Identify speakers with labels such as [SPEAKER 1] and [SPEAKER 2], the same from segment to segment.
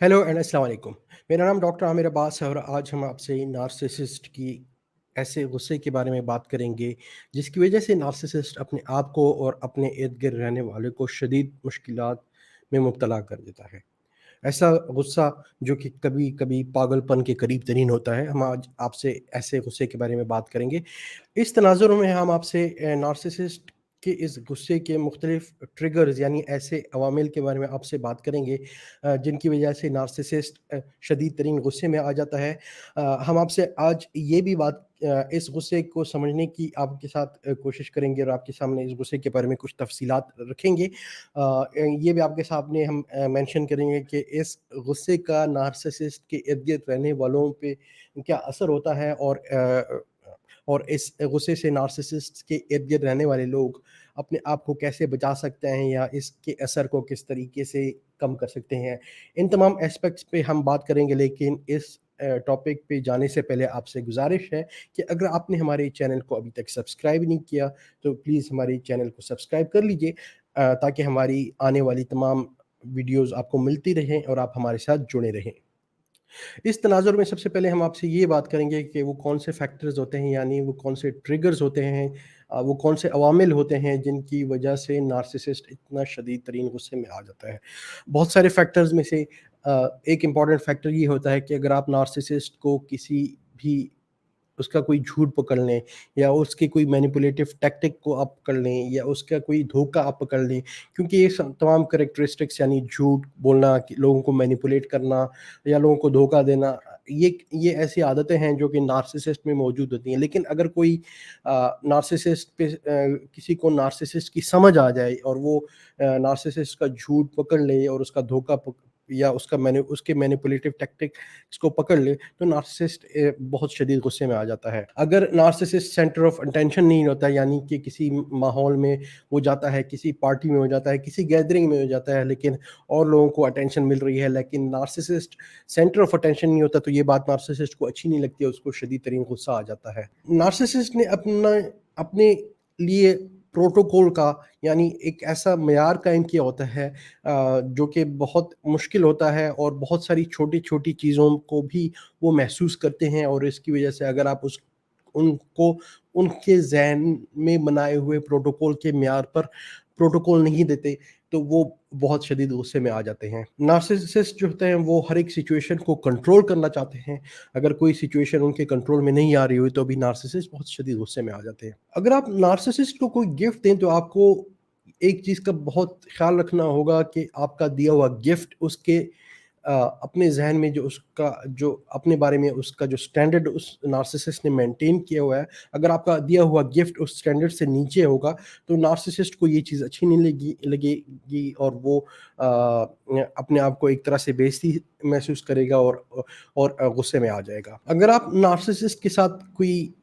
[SPEAKER 1] Hello and अस्सलाम वालेकुम। मेरा नाम डॉक्टर आमिर अब्बास है और आज हम आपसे नार्सिसिस्ट की ऐसे गुस्से के बारे में बात करेंगे जिसकी वजह से नार्सिसिस्ट अपने आप को और अपने इर्द गिर्द रहने वाले को शदीद मुश्किलात में मुब्तला कर देता है। ऐसा गुस्सा जो कि कभी कभी पागलपन के करीब तरीन होता है। हम आज आपसे ऐसे गुस्से के बारे में बात करेंगे। इस तनाज़ुर में हम आपसे नार्सिसिस्ट के इस गुस्से के मुख्तलिफ ट्रिगर्स यानी ऐसे अवामिल के बारे में आपसे बात करेंगे जिनकी वजह से नार्सिसिस्ट शदीद तरीन गुस्से में आ जाता है। हम आपसे आज ये भी बात इस गुस्से को समझने की आपके साथ कोशिश करेंगे और आपके सामने इस गुस्से के बारे में कुछ तफसीलात रखेंगे। ये भी आपके सामने हम मेंशन करेंगे कि इस गुस्से का नार्सिसिस्ट के इर्द-गिर्द रहने वालों पे क्या असर होता है और इस गुस्से से नार्सिसिस्ट के इर्द-गिर्द रहने वाले लोग अपने आप को कैसे बचा सकते हैं या इसके असर को किस तरीके से कम कर सकते हैं। इन तमाम एस्पेक्ट्स पे हम बात करेंगे, लेकिन इस टॉपिक पे जाने से पहले आपसे गुज़ारिश है कि अगर आपने हमारे चैनल को अभी तक सब्सक्राइब नहीं किया, तो प्लीज़ हमारे चैनल को सब्सक्राइब कर लीजिए ताकि हमारी आने वाली तमाम वीडियोज़ आपको मिलती रहें और आप हमारे साथ जुड़े रहें। इस तनाज़ुर में सबसे पहले हम आपसे ये बात करेंगे कि वो कौन से फैक्टर्स होते हैं, यानी वो कौन से ट्रिगर्स होते हैं, वो कौन से अवामिल होते हैं जिनकी वजह से नार्सिसिस्ट इतना शदीद तरीन गुस्से में आ जाता है। बहुत सारे फैक्टर्स में से एक इम्पॉर्टेंट फैक्टर ये होता है कि अगर आप नार्सिसिस्ट को किसी भी उसका कोई झूठ पकड़ लें या उसकी कोई मैनिपुलेटिव टैक्टिक को आप पकड़ लें या उसका कोई धोखा आप पकड़ लें, क्योंकि ये तमाम करेक्टरिस्टिक्स यानी झूठ बोलना, लोगों को मैनिपुलेट करना या लोगों को धोखा देना, ये ऐसी आदतें हैं जो कि नार्सिसिस्ट में मौजूद होती हैं। लेकिन अगर कोई नार्सिसिस्ट पे किसी को नार्सिसिस्ट की समझ आ जाए और वो नार्सिसिस्ट का झूठ पकड़ ले और उसका धोखा या उसके मैनिपुलेटिव टैक्टिक्स को पकड़ ले, तो नार्सिसिस्ट बहुत शदीद गुस्से में आ जाता है। अगर नार्सिसिस्ट सेंटर ऑफ अटेंशन नहीं होता, यानी कि किसी माहौल में वो जाता है, किसी पार्टी में हो जाता है, किसी गैदरिंग में हो जाता है, लेकिन और लोगों को अटेंशन मिल रही है, लेकिन नार्सिसिस्ट सेंटर ऑफ अटेंशन नहीं होता, तो ये बात नार्सिसिस्ट को अच्छी नहीं लगती है, उसको शदीद तरीन गुस्सा आ जाता है। नार्सिसिस्ट ने अपने लिए प्रोटोकॉल का यानी एक ऐसा मेयार कायम किया होता है जो कि बहुत मुश्किल होता है और बहुत सारी छोटी-छोटी चीज़ों को भी वो महसूस करते हैं, और इसकी वजह से अगर आप उस उनको उनके ज़हन में बनाए हुए प्रोटोकॉल के मेयार पर प्रोटोकॉल नहीं देते, तो वो बहुत शदीद गुस्से में आ जाते हैं। नार्सिसिस्ट जो होते हैं वो हर एक सिचुएशन को कंट्रोल करना चाहते हैं। अगर कोई सिचुएशन उनके कंट्रोल में नहीं आ रही हुई, तो भी नार्सिसिस्ट बहुत शदीद गुस्से में आ जाते हैं। अगर आप नार्सिसिस्ट को कोई गिफ्ट दें, तो आपको एक चीज़ का बहुत ख़्याल रखना होगा कि आपका दिया हुआ गिफ्ट उसके अपने ज़हन में जो अपने बारे में उसका जो स्टैंडर्ड उस नार्सिसिस्ट ने मेंटेन किया हुआ है, अगर आपका दिया हुआ गिफ्ट उस स्टैंडर्ड से नीचे होगा, तो नार्सिसिस्ट को ये चीज़ अच्छी नहीं लगेगी और वो अपने आप को एक तरह से बेइज़्ज़ती महसूस करेगा और गुस्से में आ जाएगा। अगर आप नार्सिसिस्ट के साथ कोई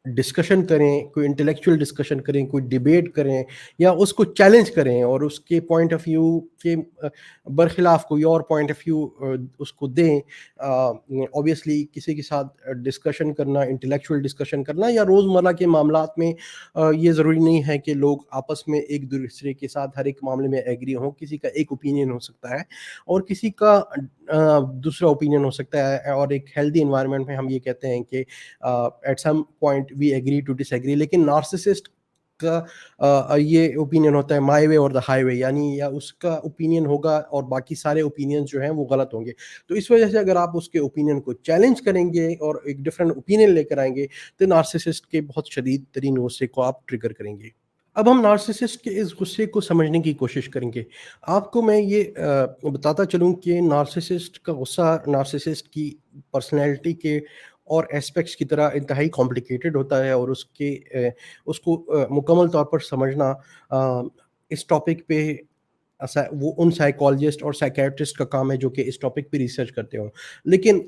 [SPEAKER 1] डिस्कशन करें, कोई इंटेलेक्चुअल डिस्कशन करें, कोई डिबेट करें या उसको चैलेंज करें और उसके पॉइंट ऑफ व्यू के बरखिलाफ कोई और पॉइंट ऑफ व्यू उसको दें। ऑब्वियसली किसी के साथ डिस्कशन करना, इंटेलेक्चुअल डिस्कशन करना या रोज़मर्रा के मामलात में ये ज़रूरी नहीं है कि लोग आपस में एक दूसरे के साथ हर एक मामले में एग्री हों। किसी का एक ओपिनियन हो सकता है और किसी का दूसरा ओपिनियन हो सकता है, और एक हेल्दी एनवायरनमेंट में हम ये कहते हैं कि at some point we agree to disagree. लेकिन नार्सिसिस्ट का ये ओपिनियन होता है माय वे और द हाईवे, यानी या उसका ओपिनियन होगा और बाकी सारे ओपिनियंस जो हैं वो गलत होंगे। तो इस वजह से अगर आप उसके ओपिनियन को चैलेंज करेंगे और एक डिफरेंट ओपिनियन लेकर आएंगे, तो नार्सिसिस्ट के बहुत शदीद तरीन गुस्से को आप ट्रिगर करेंगे। अब हम नार्सिसिस्ट के इस गुस्से को समझने की कोशिश करेंगे। आपको मैं ये बताता चलूँ कि नार्सिसिस्ट का गुस्सा नार्सिसिस्ट की पर्सनैलिटी के और एस्पेक्ट्स की तरह इंतहाई कॉम्प्लिकेटेड होता है, और उसको मुकम्मल तौर पर समझना इस टॉपिक पे वो उन साइकोलॉजिस्ट और साइकियाट्रिस्ट का काम है जो कि इस टॉपिक पे रिसर्च करते हों। लेकिन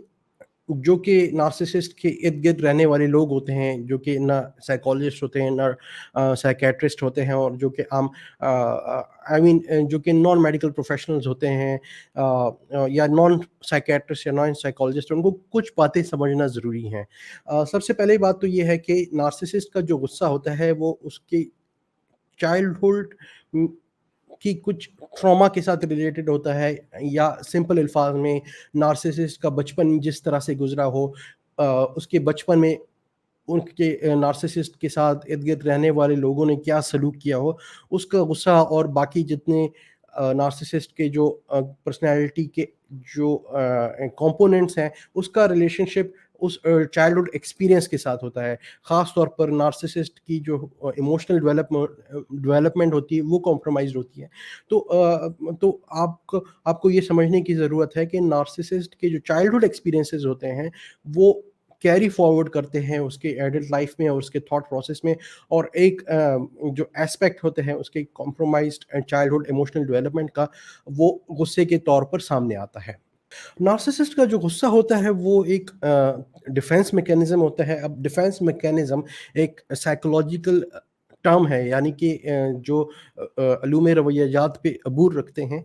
[SPEAKER 1] जो कि नार्सिसिस्ट के इर्द-गिर्द रहने वाले लोग होते हैं, जो कि ना साइकोलॉजिस्ट होते हैं, ना साइकियाट्रिस्ट होते हैं, और जो कि जो कि नॉन मेडिकल प्रोफेशनल्स होते हैं या नॉन साइकियाट्रिस्ट या नॉन साइकोलॉजिस्ट, उनको कुछ बातें समझना ज़रूरी हैं। सबसे पहली बात तो ये है कि नार्सिसिस्ट का जो गुस्सा होता है वो उसके चाइल्डहुड कि कुछ ट्रॉमा के साथ रिलेटेड होता है, या सिंपल अल्फाज में नार्सिसिस्ट का बचपन जिस तरह से गुजरा हो, उसके बचपन में उनके नार्सिसिस्ट के साथ इर्द-गिर्द रहने वाले लोगों ने क्या सलूक किया हो, उसका गुस्सा और बाकी जितने नार्सिसिस्ट के जो पर्सनैलिटी के जो कंपोनेंट्स हैं, उसका रिलेशनशिप उस चाइल्डहुड एक्सपीरियंस के साथ होता है। ख़ास तौर पर नार्सिसिस्ट की जो इमोशनल डेवलपमेंट होती है, वो कॉम्प्रोमाइज़्ड होती है। तो आपको ये समझने की ज़रूरत है कि नार्सिसिस्ट के जो चाइल्डहुड एक्सपीरियंसेस होते हैं, वो कैरी फॉरवर्ड करते हैं उसके एडल्ट लाइफ में और उसके थॉट प्रोसेस में, और एक जो एस्पेक्ट होते हैं उसके कॉम्प्रोमाइज्ड चाइल्डहुड इमोशनल डेवलपमेंट का, वो गुस्से के तौर पर सामने आता है। नार्सिसिस्ट का जो गुस्सा होता है वो एक डिफेंस मैकेनिज्म होता है। अब डिफेंस मैकेनिज्म एक साइकोलॉजिकल टर्म है, यानी कि जो अलूम रवैयाजात पे अबूर रखते हैं,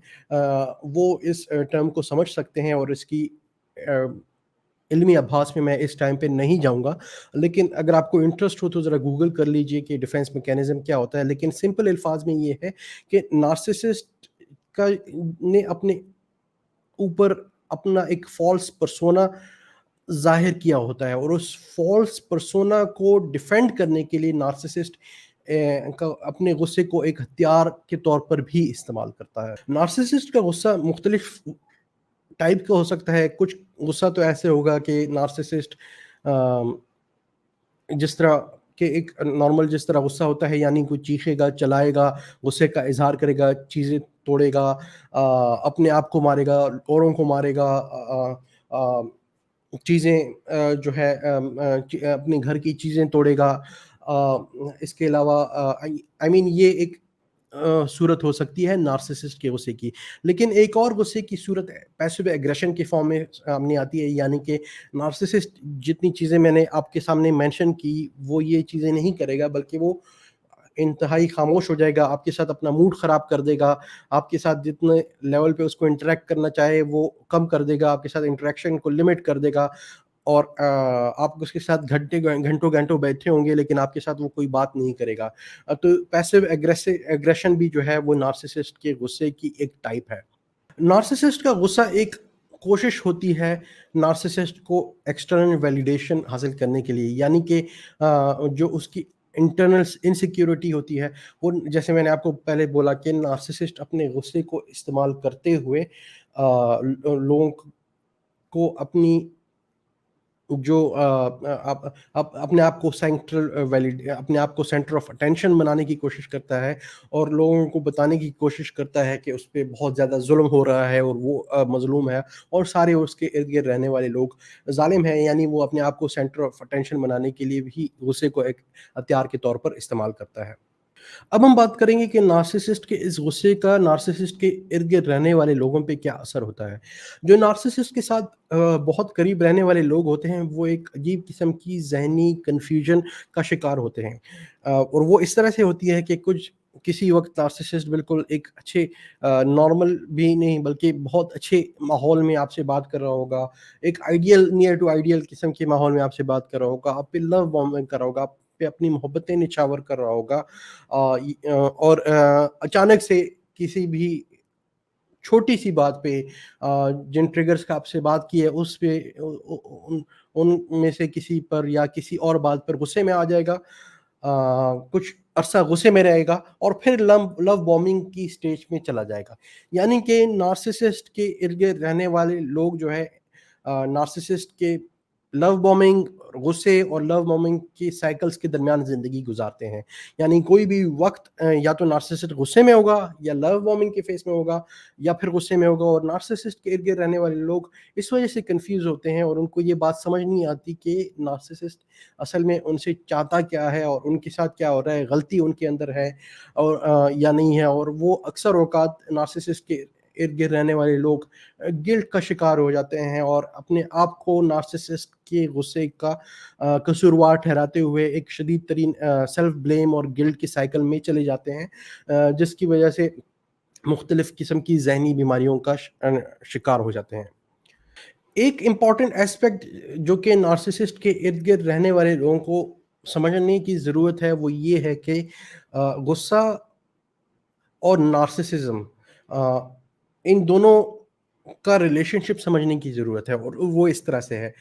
[SPEAKER 1] वो इस टर्म को समझ सकते हैं, और इसकी अ, इल्मी अभ्यास में मैं इस टाइम पे नहीं जाऊँगा। लेकिन अगर आपको इंटरेस्ट हो तो ज़रा गूगल कर लीजिए कि डिफेंस मैकेनिज़्म क्या होता है। लेकिन सिंपल अल्फाज़ में ये है कि नार्सिसिस्ट का ने अपने ऊपर अपना एक फ़ॉल्स पर्सोना ज़ाहिर किया होता है, और उस फ़ॉल्स पर्सोना को डिफेंड करने के लिए नार्सिसिस्ट का अपने गुस्से को एक हथियार के तौर पर भी इस्तेमाल करता है। नार्सिसिस्ट का गुस्सा मुख्तलिफ टाइप का हो सकता है। कुछ गुस्सा तो ऐसे होगा कि नार्सिसिस्ट अ, जिस तरह के एक नॉर्मल जिस तरह गुस्सा होता है, यानी कोई चीखेगा, चिल्लाएगा, गुस्से का इज़हार करेगा, चीज़ें तोड़ेगा, अपने आप को मारेगा, औरों को मारेगा, चीज़ें जो है अपने घर की चीज़ें तोड़ेगा। इसके अलावा आई मीन ये एक सूरत हो सकती है नार्सिसिस्ट के गुस्से की। लेकिन एक और गुस्से की सूरत पैसिव एग्रेशन के फॉर्म में सामने आती है, यानी कि नार्सिसिस्ट जितनी चीज़ें मैंने आपके सामने मेंशन की, वो ये चीज़ें नहीं करेगा, बल्कि वो इंतहाई खामोश हो जाएगा, आपके साथ अपना मूड ख़राब कर देगा, आपके साथ जितने लेवल पे उसको इंटरैक्ट करना चाहे वो कम कर देगा, आपके साथ इंटरैक्शन को लिमिट कर देगा, और आप उसके साथ घंटों-घंटों बैठे होंगे, लेकिन आपके साथ वो कोई बात नहीं करेगा। तो पैसिव एग्रेशन भी जो है वो नार्सिसिस्ट के गुस्से की एक टाइप है। नार्सिसिस्ट का गुस्सा एक कोशिश होती है नार्सिसिस्ट को एक्सटर्नल वैलिडेशन हासिल करने के लिए, यानी कि जो उसकी इंटरनल इनसिक्योरिटी होती है, वो जैसे मैंने आपको पहले बोला कि नार्सिसिस्ट अपने गुस्से को इस्तेमाल करते हुए लोगों को अपनी जो आप अपने आप को अपने आप को सेंटर ऑफ अटेंशन बनाने की कोशिश करता है, और लोगों को बताने की कोशिश करता है कि उस पे बहुत ज़्यादा ज़ुल्म हो रहा है, और वो मज़लूम है, और सारे उसके इर्द-गिर्द रहने वाले लोग ज़ालिम हैं। यानी वो अपने आप को सेंटर ऑफ अटेंशन बनाने के लिए भी गुस्से को एक हथियार के तौर पर इस्तेमाल करता है। अब हम बात करेंगे कि नार्सिसिस्ट के इस गुस्से का नार्सिसिस्ट के इर्द-गिर्द रहने वाले लोगों पे क्या असर होता है। जो नार्सिसिस्ट के साथ बहुत करीब रहने वाले लोग होते हैं, वो एक अजीब किस्म की ज़हनी कन्फ्यूजन का शिकार होते हैं। और वो इस तरह से होती है कि किसी वक़्त नार्सिसिस्ट बिल्कुल एक अच्छे नॉर्मल भी नहीं, बल्कि बहुत अच्छे माहौल में आपसे बात कर रहा होगा। एक आइडियल, नियर टू आइडियल किस्म के माहौल में आपसे बात कर रहा होगा, आप पे लव बॉम्बिंग कर रहा होगा, आप पे अपनी मोहब्बतें निछावर कर रहा होगा। और अचानक से किसी भी छोटी-सी बात पे, जिन ट्रिगर्स का आपसे बात की है उस पे उन उनमें से किसी पर या किसी और बात पर गुस्से में आ जाएगा। कुछ अरसा गुस्से में रहेगा, और फिर लव लव बॉम्बिंग की स्टेज में चला जाएगा। यानी कि नार्सिसिस्ट के इर्द-गिर्द रहने वाले लोग जो है नार्सिसिस्ट के लव बॉम्बिंग, गुस्से और लव बॉम्बिंग की साइकिल्स के दरमियान ज़िंदगी गुज़ारते हैं। यानी कोई भी वक़्त या तो नार्सिसिस्ट गुस्से में होगा, या लव बॉम्बिंग के फ़ेज़ में होगा, या फिर गुस्से में होगा, और नार्सिसिस्ट के इर्द-गिर्द रहने वाले लोग इस वज़ह से कन्फ्यूज़ होते हैं, और उनको ये बात समझ नहीं आती कि नार्सिसिस्ट असल में उनसे चाहता क्या है, और उनके साथ क्या हो रहा है, गलती उनके अंदर है और या नहीं है। और वो अक्सर औक़ात नार्सिसिस्ट के इर्द-गिर्द रहने वाले लोग गिल्ट का शिकार हो जाते हैं, और अपने आप को नार्सिसिस्ट के गुस्से का कसूरवार ठहराते हुए एक शदीद तरीन सेल्फ ब्लेम और गिल्ट की साइकिल में चले जाते हैं, जिसकी वजह से मुख्तलिफ किस्म की ज़हनी बीमारियों का शिकार हो जाते हैं। एक इम्पॉर्टेंट एस्पेक्ट जो कि नार्सिसिस्ट के इर्द-गिर्द रहने वाले लोगों को समझने की ज़रूरत है, वो ये है कि गुस्सा اور नार्सिसिज्म, इन दोनों का रिलेशनशिप समझने की ज़रूरत है और वो इस तरह से है।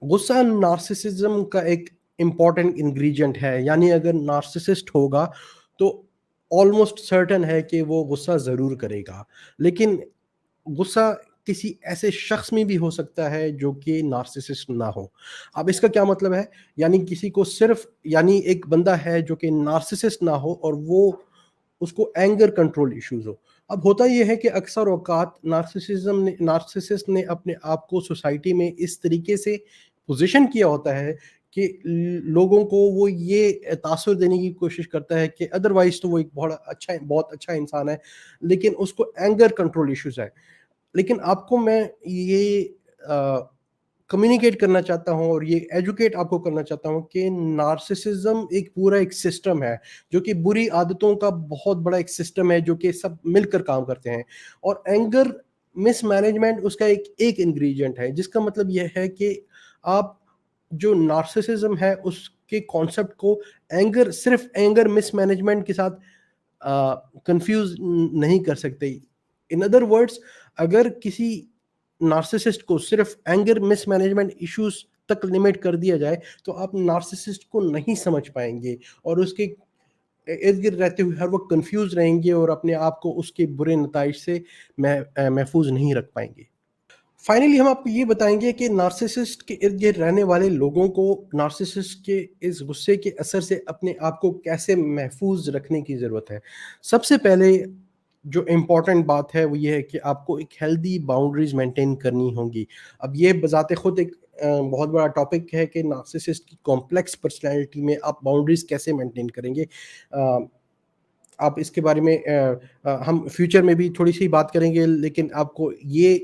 [SPEAKER 1] गुस्सा नार्सिसिज्म का एक इम्पॉर्टेंट इंग्रीडिएंट है, यानी अगर नार्सिसिस्ट होगा तो ऑलमोस्ट सर्टेन है कि वो गुस्सा ज़रूर करेगा। लेकिन गुस्सा किसी ऐसे शख्स में भी हो सकता है जो कि नार्सिसिस्ट ना हो। अब इसका क्या मतलब है? यानी किसी को सिर्फ़, यानी एक बंदा है जो कि नार्सिसिस्ट ना हो और वो उसको एंगर कंट्रोल इश्यूज़ हो। अब होता ये है कि अक्सर औक़ात नार्सिसिस्ट ने अपने आप को सोसाइटी में इस तरीके से पोज़ीशन किया होता है कि लोगों को वो ये तासुर देने की कोशिश करता है कि अदरवाइज़ तो वो एक बहुत अच्छा इंसान है, लेकिन उसको एंगर कंट्रोल इश्यूज़ है। लेकिन आपको मैं ये अ, कम्युनिकेट करना चाहता हूँ और ये एजुकेट आपको करना चाहता हूँ कि नार्सिसिज्म एक पूरा एक सिस्टम है, जो कि बुरी आदतों का बहुत बड़ा एक सिस्टम है, जो कि सब मिलकर काम करते हैं। और एंगर मिसमैनेजमेंट उसका एक एक इंग्रीडिएंट है, जिसका मतलब ये है कि आप जो नार्सिसिज्म है उसके कॉन्सेप्ट को सिर्फ़ एंगर मिसमैनेजमेंट के साथ कंफ्यूज नहीं कर सकते। इन अदर वर्ड्स, अगर किसी नार्सिसिस्ट को सिर्फ एंगर मिसमैनेजमेंट इश्यूज तक लिमिट कर दिया जाए तो आप नार्सिसिस्ट को नहीं समझ पाएंगे और उसके इर्द गिर्द रहते हुए हर वक्त कंफ्यूज रहेंगे और अपने आप को उसके बुरे नताइज से महफूज नहीं रख पाएंगे। फाइनली हम आपको ये बताएंगे कि नार्सिसिस्ट के इर्द गिर्द रहने वाले लोगों को नार्सिसिस्ट के इस गुस्से के असर से अपने आप को कैसे महफूज रखने की ज़रूरत है। सबसे पहले जो इम्पोर्टेंट बात है वो ये है कि आपको एक हेल्दी बाउंड्रीज मेंटेन करनी होंगी। अब ये बजाते खुद एक बहुत बड़ा टॉपिक है कि नार्सिसिस्ट की कॉम्प्लेक्स पर्सनैलिटी में आप बाउंड्रीज कैसे मेंटेन करेंगे। आप इसके बारे में हम फ्यूचर में भी थोड़ी सी बात करेंगे, लेकिन आपको ये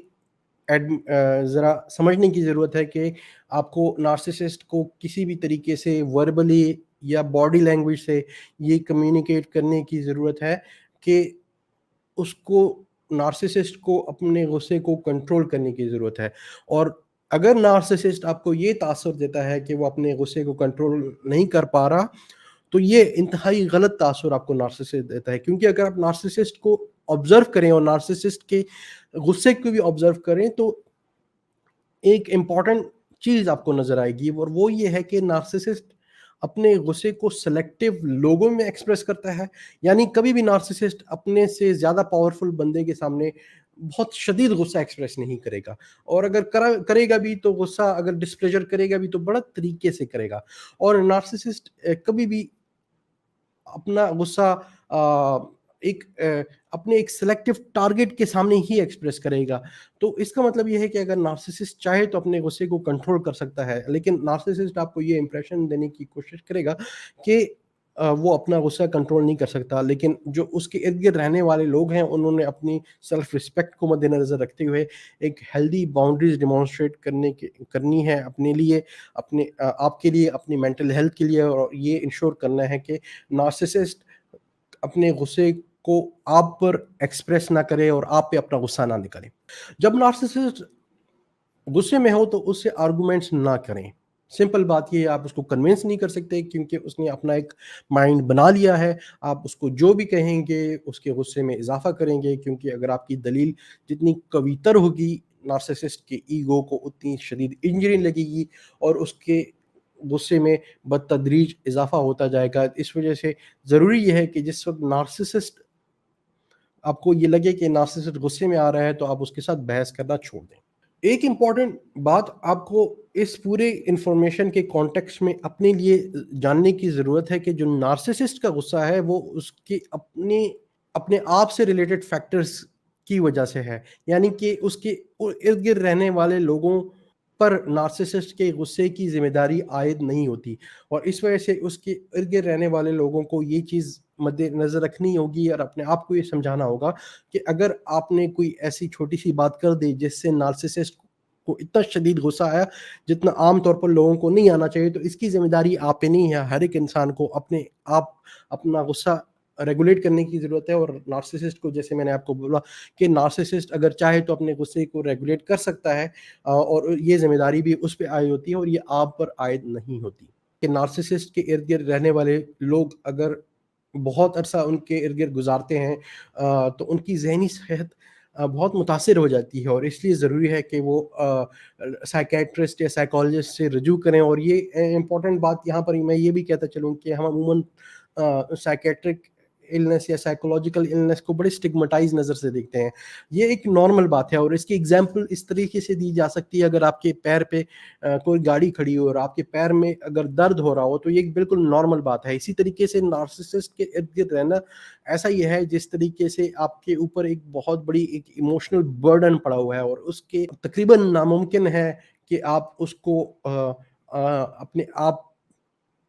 [SPEAKER 1] ज़रा समझने की ज़रूरत है कि आपको नार्सिसिस्ट को किसी भी तरीके से वर्बली या बॉडी लैंग्वेज से ये कम्युनिकेट करने की ज़रूरत है कि उसको नार्सिसिस्ट को अपने गुस्से को कंट्रोल करने की ज़रूरत है। और अगर नार्सिसिस्ट आपको ये तासुर देता है कि वो अपने गुस्से को कंट्रोल नहीं कर पा रहा, तो ये इंतहाई गलत तासुर आपको नार्सिसिस्ट देता है, क्योंकि अगर आप नार्सिसिस्ट को ऑब्जर्व करें और नार्सिसिस्ट के गुस्से को भी ऑब्जर्व करें तो एक इम्पॉर्टेंट चीज़ आपको नज़र आएगी और वो ये है कि नार्सिसिस्ट अपने गुस्से को सेलेक्टिव लोगों में एक्सप्रेस करता है। यानी कभी भी नार्सिसिस्ट अपने से ज़्यादा पावरफुल बंदे के सामने बहुत शदीद गुस्सा एक्सप्रेस नहीं करेगा, और अगर करेगा भी तो गुस्सा अगर डिस्प्लेजर करेगा भी तो बड़ा तरीके से करेगा। और नार्सिसिस्ट कभी भी अपना गुस्सा अपने एक सिलेक्टिव टारगेट के सामने ही एक्सप्रेस करेगा। तो इसका मतलब ये है कि अगर नार्सिसिस्ट चाहे तो अपने गुस्से को कंट्रोल कर सकता है, लेकिन नार्सिसिस्ट आपको ये इंप्रेशन देने की कोशिश करेगा कि वो अपना गुस्सा कंट्रोल नहीं कर सकता। लेकिन जो उसके इर्द-गिर्द रहने वाले लोग हैं, उन्होंने अपनी सेल्फ रिस्पेक्ट को मद्देनज़र रखते हुए एक हेल्दी बाउंड्रीज़ डेमोंस्ट्रेट करनी है अपने लिए, आपके लिए, अपनी मेंटल हेल्थ के लिए, और ये इंश्योर करना है कि नार्सिसिस्ट अपने गुस्से को आप पर एक्सप्रेस ना करे और आप पे अपना गुस्सा ना निकाले। जब नार्सिसिस्ट गुस्से में हो तो उससे आर्गुमेंट्स ना करें। सिंपल बात ये है, आप उसको कन्विंस नहीं कर सकते क्योंकि उसने अपना एक माइंड बना लिया है। आप उसको जो भी कहेंगे उसके गुस्से में इज़ाफ़ा करेंगे, क्योंकि अगर आपकी दलील जितनी कवितर होगी, नार्सिसिस्ट के ईगो को उतनी शदीद इंजरी लगेगी और उसके गुस्से में बतदरीज इज़ाफ़ा होता जाएगा। इस वजह से ज़रूरी ये है कि जिस वक़्त नार्सिसिस्ट आपको ये लगे कि नार्सिसिस्ट गुस्से में आ रहा है तो आप उसके साथ बहस करना छोड़ दें। एक इम्पॉर्टेंट बात आपको इस पूरे इन्फॉर्मेशन के कॉन्टेक्स्ट में अपने लिए जानने की ज़रूरत है कि जो नार्सिसिस्ट का गुस्सा है वो उसके अपने अपने आप से रिलेटेड फैक्टर्स की वजह से है। यानी कि उसके इर्द गिर्द रहने वाले लोगों पर नार्सिसिस्ट के गुस्से की जिम्मेदारी आयद नहीं होती, और इस वजह से उसके इर्द गिर्द रहने वाले लोगों को ये चीज़ मद्देनज़र रखनी होगी और अपने आप को ये समझाना होगा कि अगर आपने कोई ऐसी छोटी-सी बात कर दी जिससे नार्सिसिस्ट को इतना शदीद गुस्सा आया, जितना आम तौर पर लोगों को नहीं आना चाहिए, तो इसकी ज़िम्मेदारी आप पे नहीं है। हर एक इंसान को अपना गुस्सा रेगुलेट करने की ज़रूरत है, और नार्सिसिस्ट को, जैसे मैंने आपको बोला कि नार्सिसिस्ट अगर चाहे तो अपने गुस्से को रेगुलेट कर सकता है, और ये ज़िम्मेदारी भी उस पे आयद होती है और ये आप पर आयद नहीं होती। कि नार्सिसिस्ट के इर्द-गिर्द रहने वाले लोग अगर बहुत अरसा उनके इर्द-गिर्द गुज़ारते हैं तो उनकी ज़हनी सेहत बहुत मुतासिर हो जाती है और इसलिए ज़रूरी है कि वो साइकियाट्रिस्ट या साइकोलॉजिस्ट से रुजू करें। और ये इम्पोर्टेंट बात यहाँ पर मैं ये भी कहता चलूँ कि हम अमूमन साइकियाट्रिक इलनेस या साइकोलॉजिकल इलनेस को बड़े स्टिग्मेटाइज़ नज़र से देखते हैं। ये एक नॉर्मल बात है और इसकी एग्ज़ाम्पल इस तरीके से दी जा सकती है। अगर आपके पैर पे कोई गाड़ी खड़ी हो और आपके पैर में अगर दर्द हो रहा हो तो ये एक बिल्कुल नॉर्मल बात है। इसी तरीके से नार्सिसिस्ट के इर्द-गिर्द रहना ऐसा ही है जिस तरीके से आपके ऊपर एक बहुत बड़ी एक इमोशनल बर्डन पड़ा हुआ है और उसके तकरीबन नामुमकिन है कि आप उसको अपने आप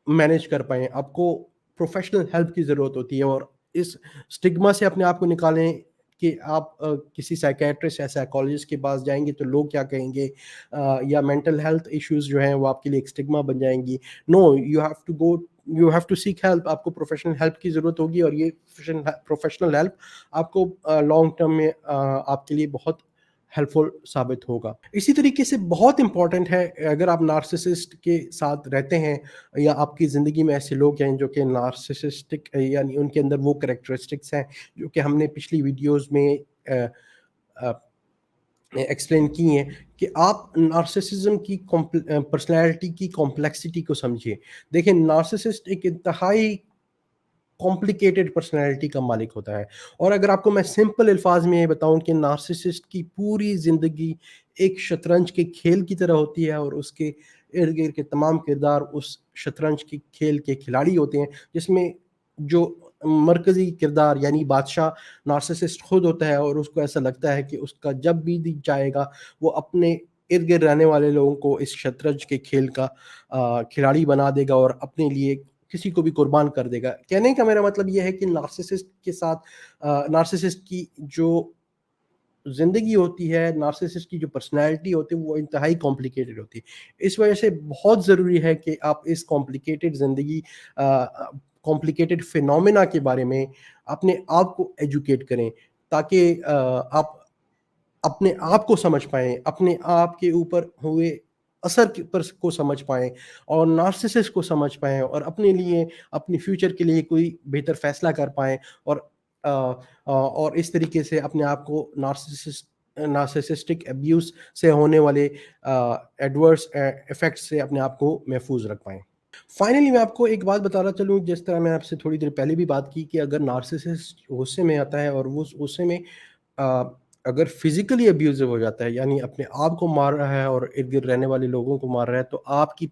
[SPEAKER 1] मैनेज कर पाएँ। आपको प्रोफ़ेशनल हेल्प की ज़रूरत होती है और इस स्टिग्मा से अपने आप को निकालें कि आप किसी साइकियाट्रिस्ट या साइकोलॉजिस्ट के पास जाएँगे तो लोग क्या कहेंगे, या मेंटल हेल्थ इश्यूज़ जो हैं वो आपके लिए एक स्टिग्मा बन जाएँगी। No, you have to seek help. आपको प्रोफ़ेशनल हेल्प की ज़रूरत होगी और ये प्रोफ़ेशनल हेल्प आपको लॉन्ग टर्म में आपके लिए बहुत हेल्पफुल साबित होगा। इसी तरीके से बहुत इम्पोर्टेंट है, अगर आप नार्सिसिस्ट के साथ रहते हैं या आपकी ज़िंदगी में ऐसे लोग हैं जो कि नार्सिसिस्टिक यानी उनके अंदर वो कैरेक्टरिस्टिक्स हैं जो कि हमने पिछली वीडियोज़ में अ, एक्सप्लेन की हैं, कि आप नार्सिसिज्म की पर्सनैलिटी की कॉम्प्लेक्सिटी को समझिए। देखिए, नार्सिसिस्ट एक इंतहाई कॉम्प्लिकेटेड पर्सनैलिटी का मालिक होता है और अगर आपको मैं सिंपल अल्फाज में ये बताऊं कि नार्सिसिस्ट की पूरी ज़िंदगी एक शतरंज के खेल की तरह होती है और उसके इर्द गिर्द के तमाम किरदार उस शतरंज के खेल के खिलाड़ी होते हैं, जिसमें जो मरकज़ी किरदार यानी बादशाह नार्सिसिस्ट खुद होता है और उसको ऐसा लगता है कि उसका जब भी दिख जाएगा वो अपने इर्द गिर्द रहने वाले लोगों को इस शतरंज के खेल का खिलाड़ी बना देगा और अपने लिए किसी को भी कुर्बान कर देगा। कहने का मेरा मतलब ये है कि नार्सिसिस्ट के साथ नार्सिसिस्ट की जो ज़िंदगी होती है, नार्सिसिस्ट की जो पर्सनैलिटी होती है, वो इंतहाई कॉम्प्लिकेटेड होती है। इस वजह से बहुत ज़रूरी है कि आप इस कॉम्प्लिकेटेड ज़िंदगी कॉम्प्लिकेटेड फिनोमेना के बारे में अपने आप को एजुकेट करें, ताकि आप अपने आप को समझ पाएँ, अपने आप के ऊपर हुए असर के पर को समझ पाएँ और नार्सिसिस्ट को समझ पाएँ और अपने लिए, अपने फ्यूचर के लिए कोई बेहतर फ़ैसला कर पाएँ और और इस तरीके से अपने आप को नार्सिसिस्टिक अब्यूज़ से होने वाले एडवर्स इफ़ेक्ट्स से अपने आप को महफूज़ रख पाएँ। फाइनली मैं आपको एक बात बताना चलूँ, जिस तरह मैंने आपसे थोड़ी देर पहले भी बात की कि अगर नार्सिसिस्ट गुस्से में आता है और वो उस गुस्से में अ, अगर फिज़िकली अब्यूज़िव हो जाता है, यानी अपने आप को मार रहा है और इर्द-गिर्द रहने वाले लोगों को मार रहा है, तो आपकी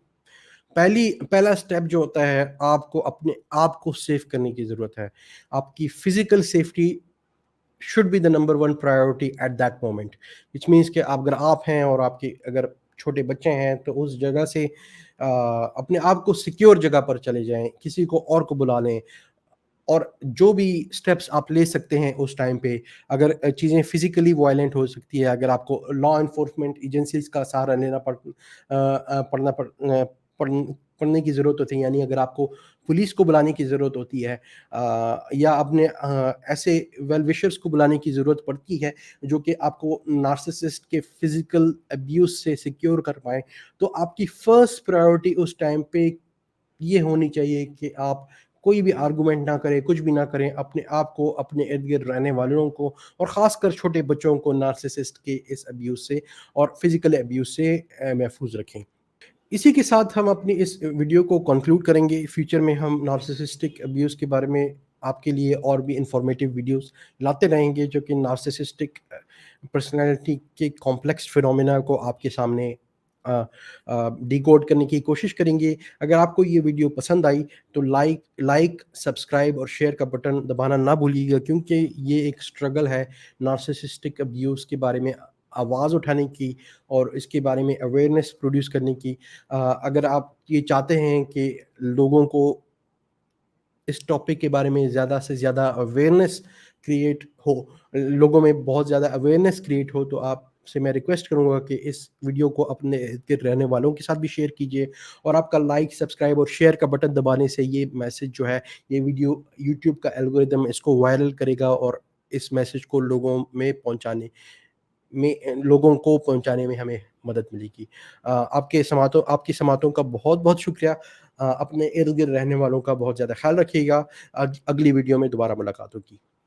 [SPEAKER 1] पहला स्टेप जो होता है, आपको अपने आप को सेफ करने की ज़रूरत है। आपकी physical safety should be the number 1 priority at that moment, which means कि अगर आप हैं और आपके अगर छोटे बच्चे हैं, तो उस जगह से अपने आप को सिक्योर जगह पर चले जाएँ, किसी को और को बुला लें। और जो भी स्टेप्स आप ले सकते हैं उस टाइम पे, अगर चीज़ें फिज़िकली वायलेंट हो सकती है, अगर आपको लॉ एनफोर्समेंट एजेंसीज़ का सहारा लेना पड़ना पड़ने की ज़रूरत होती है, यानी अगर आपको पुलिस को बुलाने की ज़रूरत होती है, या अपने ऐसे वेल विशर्स को बुलाने की ज़रूरत पड़ती है जो कि आपको नार्सिसिस्ट के फिज़िकल अब्यूज़ से सिक्योर कर पाएँ, तो आपकी फर्स्ट प्रायोरिटी उस टाइम पे ये होनी चाहिए कि आप कोई भी आर्गुमेंट ना करें, कुछ भी ना करें, अपने आप को, अपने इर्द-गिर्द रहने वालों को और ख़ासकर छोटे बच्चों को नार्सिसिस्ट के इस अब्यूज़ से और फिज़िकल अब्यूज़ से महफूज़ रखें। इसी के साथ हम अपनी इस वीडियो को कंक्लूड करेंगे। फ्यूचर में हम नार्सिसिस्टिक अब्यूज़ के बारे में आपके लिए और भी इन्फॉर्मेटिव वीडियोज़ लाते रहेंगे, जो कि नार्सिसिस्टिक पर्सनैलिटी के कॉम्प्लेक्स फिनोमेना को आपके सामने डिकोड करने की कोशिश करेंगे। अगर आपको ये वीडियो पसंद आई तो सब्सक्राइब और शेयर का बटन दबाना ना भूलिएगा, क्योंकि ये एक स्ट्रगल है नार्सिसिस्टिक अब्यूज़ के बारे में आवाज़ उठाने की और इसके बारे में अवेयरनेस प्रोड्यूस करने की। अगर आप ये चाहते हैं कि लोगों को इस टॉपिक के बारे में ज़्यादा से ज़्यादा अवेयरनेस क्रिएट हो, लोगों में बहुत ज़्यादा अवेयरनेस क्रिएट हो, तो आपसे मैं रिक्वेस्ट करूँगा कि इस वीडियो को अपने इर्द-गिर्द रहने वालों के साथ भी शेयर कीजिए और आपका लाइक, सब्सक्राइब और शेयर का बटन दबाने से ये मैसेज जो है, ये वीडियो यूट्यूब का एल्गोरिदम इसको वायरल करेगा और इस मैसेज को लोगों को पहुँचाने में हमें मदद मिलेगी। आपकी समातों का बहुत-बहुत शुक्रिया। اپنے ارد گرد رہنے والوں کا بہت زیادہ خیال رکھیے گا۔ اگلی ویڈیو میں دوبارہ ملاقات ہوگی۔